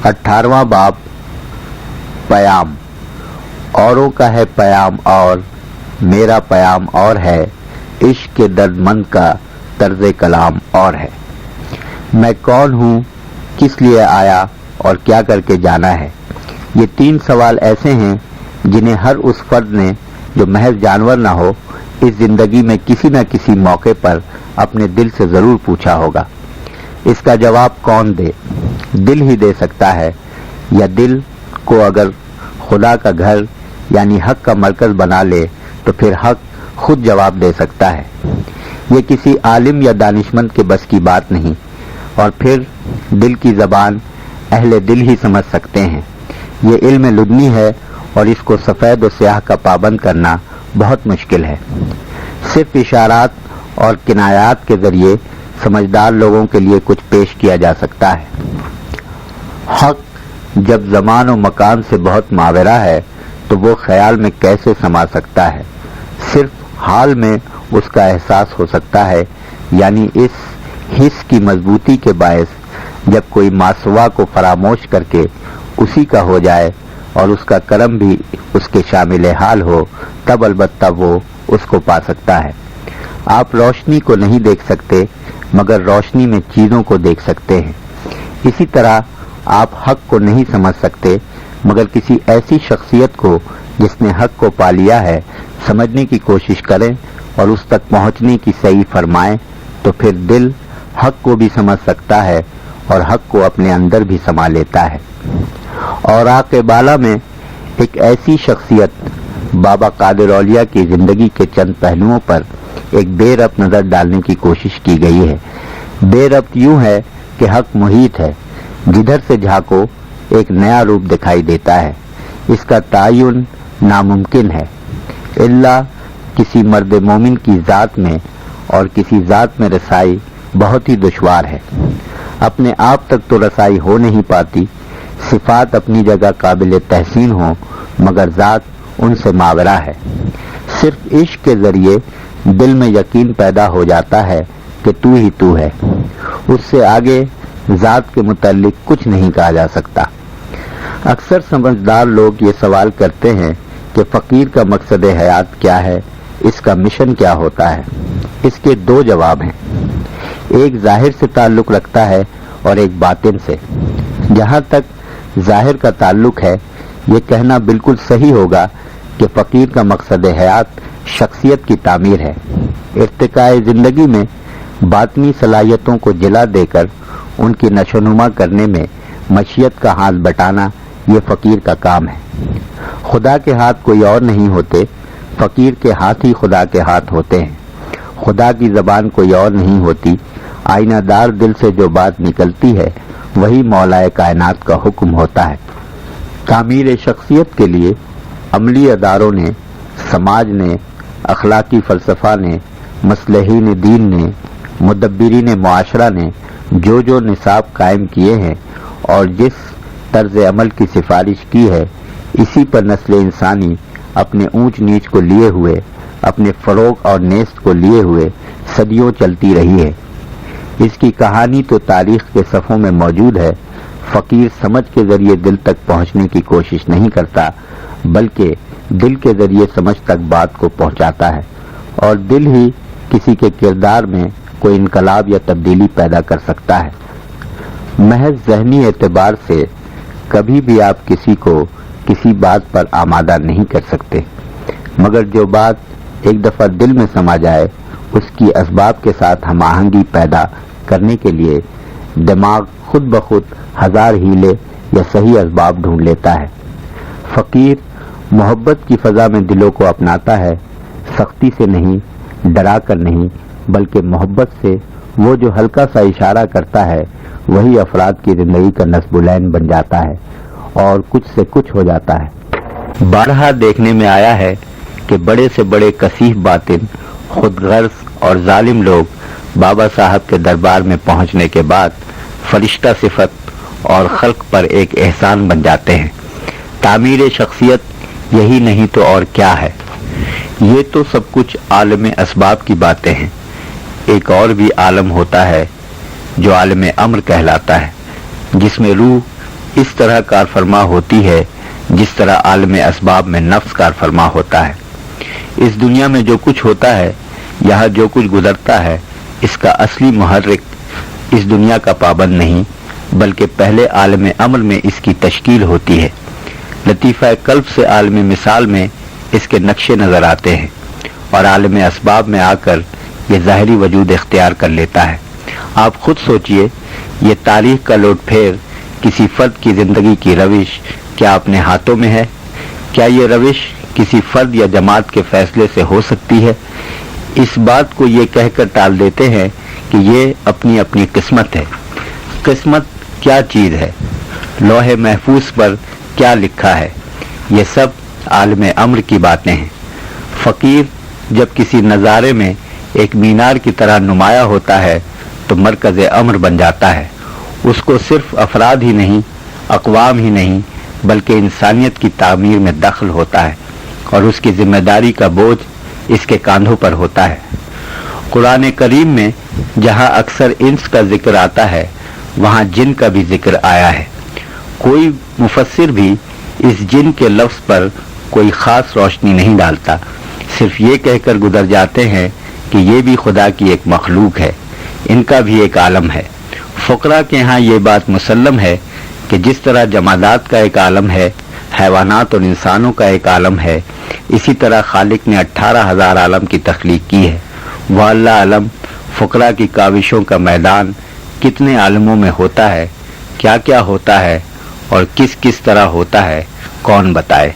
18वां बाब पयाम। औरों का है पयाम और मेरा पयाम और है, इश्क के दर्दमंद का तर्ज कलाम और है। मैं कौन हूँ, किस लिए आया और क्या करके जाना है। ये 3 सवाल ऐसे हैं जिन्हें हर उस फर्द ने जो महज जानवर ना हो इस जिंदगी में किसी न किसी मौके पर अपने दिल से जरूर पूछा होगा। इसका जवाब कौन दे? दिल ही दे सकता है, या दिल को अगर खुदा का घर यानी हक का मरकज बना ले तो फिर हक खुद जवाब दे सकता है। ये किसी आलिम या दानिशमंद के बस की बात नहीं, और फिर दिल की जबान अहले दिल ही समझ सकते हैं। ये इल्म लुदनी है और इसको सफ़ेद और स्याह का पाबंद करना बहुत मुश्किल है। सिर्फ इशारात और किनायात के जरिए समझदार लोगों के लिए कुछ पेश किया जा सकता है। हक जब ज़मान और मकान से बहुत मावेरा है तो वो ख्याल में कैसे समा सकता है। सिर्फ हाल में उसका एहसास हो सकता है, यानी इस हिस्स की मजबूती के बायस जब कोई मासवा को फरामोश करके उसी का हो जाए और उसका करम भी उसके शामिल हाल हो, तब अलबत्ता वो उसको पा सकता है। आप रोशनी को नहीं देख सकते मगर रोशनी में चीज़ों को देख सकते हैं। इसी तरह आप हक को नहीं समझ सकते मगर किसी ऐसी शख्सियत को जिसने हक को पा लिया है समझने की कोशिश करें और उस तक पहुंचने की सही फरमाएं, तो फिर दिल हक को भी समझ सकता है और हक को अपने अंदर भी समा लेता है। और आके बाला में एक ऐसी शख्सियत बाबा कादिर औलिया की जिंदगी के चंद पहलुओं पर एक बेरब्त नजर डालने की कोशिश की गई है। बेरब्त यूं है कि हक मुहीत है, जिधर से झांको एक नया रूप दिखाई देता है। इसका तायुन नामुमकिन है, इल्ला किसी मर्द मोमिन की जात में, और किसी जात में रसाई बहुत ही दुश्वार है। अपने आप तक तो रसाई हो नहीं पाती, सिफात अपनी जगह काबिल तहसीन हो मगर जात उनसे मावरा है। सिर्फ इश्क के जरिए दिल में यकीन पैदा हो जाता है कि तू ही तू है। उससे आगे जात के मुताल्लिक कुछ नहीं कहा जा सकता। अक्सर समझदार लोग ये सवाल करते हैं कि फकीर का मकसद हयात क्या है, इसका मिशन क्या होता है। इसके 2 जवाब हैं, एक जाहिर से ताल्लुक रखता है और एक बातिन से। जहाँ तक जाहिर का ताल्लुक है, ये कहना बिल्कुल सही होगा कि फकीर का मकसद हयात शख्सियत की तामीर है। इर्तिकाए जिंदगी में बातनी सलाहियतों को जिला देकर उनकी नशोनुमा करने में मशीयत का हाथ बटाना ये फकीर का काम है। खुदा के हाथ कोई और नहीं होते, फकीर के हाथ ही खुदा के हाथ होते हैं। खुदा की जबान कोई और नहीं होती, आईनादार दिल से जो बात निकलती है वही मौलाए कायनात का हुक्म होता है। तामीर शख्सियत के लिए अमली अदारों ने, समाज ने, अखलाकी फलसफा ने, मसलहीन दीन ने, मुदब्बिरीन मुआशरा ने जो निसाब कायम किए हैं और जिस तर्ज अमल की सिफारिश की है, इसी पर नस्ल इंसानी अपने ऊंच नीच को लिए हुए, अपने फरोग और नेस्त को लिए हुए सदियों चलती रही है। इसकी कहानी तो तारीख के सफ़ों में मौजूद है। फकीर समझ के जरिए दिल तक पहुंचने की कोशिश नहीं करता, बल्कि दिल के जरिए समझ तक बात को पहुंचाता है, और दिल ही किसी के किरदार में कोई इनकलाब या तब्दीली पैदा कर सकता है। महज ज़हनी एतबार से कभी भी आप किसी को किसी बात पर आमादा नहीं कर सकते, मगर जो बात एक दफ़ा दिल में समा जाए उसकी असबाब के साथ हमाहंगी पैदा करने के लिए दिमाग खुद ब खुद 1000 हीले या सही असबाब ढूंढ लेता है। फकीर मोहब्बत की फ़ज़ा में दिलों को अपनाता है, सख्ती से नहीं, डरा कर नहीं, बल्कि मोहब्बत से। वो जो हल्का सा इशारा करता है वही अफराद की जिंदगी का नस्बुलैन बन जाता है और कुछ से कुछ हो जाता है। बारहा देखने में आया है कि बड़े से बड़े कसीफ बातिन, खुदगर्ज और जालिम लोग बाबा साहब के दरबार में पहुंचने के बाद फरिश्ता सिफत और खल्क पर एक एहसान बन जाते हैं। तामीर शख्सियत यही नहीं तो और क्या है। ये तो सब कुछ आलम असबाब की बातें हैं। एक और भी आलम होता है जो आलम अम्र कहलाता है, जिसमें रूह اس طرح کار فرما ہوتی ہے جس طرح عالم اسباب میں نفس کار فرما ہوتا ہے۔ اس دنیا میں جو کچھ ہوتا ہے، یہاں جو کچھ گزرتا ہے، اس کا اصلی محرک اس دنیا کا پابند نہیں بلکہ پہلے عالم امر میں اس کی تشکیل ہوتی ہے۔ لطیفہ قلب سے عالم مثال میں اس کے نقشے نظر آتے ہیں اور عالم اسباب میں آ کر یہ ظاہری وجود اختیار کر لیتا ہے۔ آپ خود سوچئے، یہ تاریخ کا لوٹ پھیر کسی فرد کی زندگی کی روش کیا اپنے ہاتھوں میں ہے؟ کیا یہ روش کسی فرد یا جماعت کے فیصلے سے ہو سکتی ہے؟ اس بات کو یہ کہہ کر ٹال دیتے ہیں کہ یہ اپنی اپنی قسمت ہے۔ قسمت کیا چیز ہے؟ لوح محفوظ پر کیا لکھا ہے؟ یہ سب عالم امر کی باتیں ہیں۔ فقیر جب کسی نظارے میں ایک مینار کی طرح نمایاں ہوتا ہے تو مرکز امر بن جاتا ہے۔ اس کو صرف افراد ہی نہیں، اقوام ہی نہیں بلکہ انسانیت کی تعمیر میں دخل ہوتا ہے اور اس کی ذمہ داری کا بوجھ اس کے کاندھوں پر ہوتا ہے۔ قرآن کریم میں جہاں اکثر انس کا ذکر آتا ہے وہاں جن کا بھی ذکر آیا ہے۔ کوئی مفسر بھی اس جن کے لفظ پر کوئی خاص روشنی نہیں ڈالتا، صرف یہ کہہ کر گزر جاتے ہیں کہ یہ بھی خدا کی ایک مخلوق ہے، ان کا بھی ایک عالم ہے۔ فقراء کے ہاں یہ بات مسلم ہے کہ جس طرح جمادات کا ایک عالم ہے، حیوانات اور انسانوں کا ایک عالم ہے، اسی طرح خالق نے 18,000 عالم کی تخلیق کی ہے۔ وہ اللہ عالم فقراء کی کاوشوں کا میدان کتنے عالموں میں ہوتا ہے، کیا کیا ہوتا ہے اور کس کس طرح ہوتا ہے، کون بتائے۔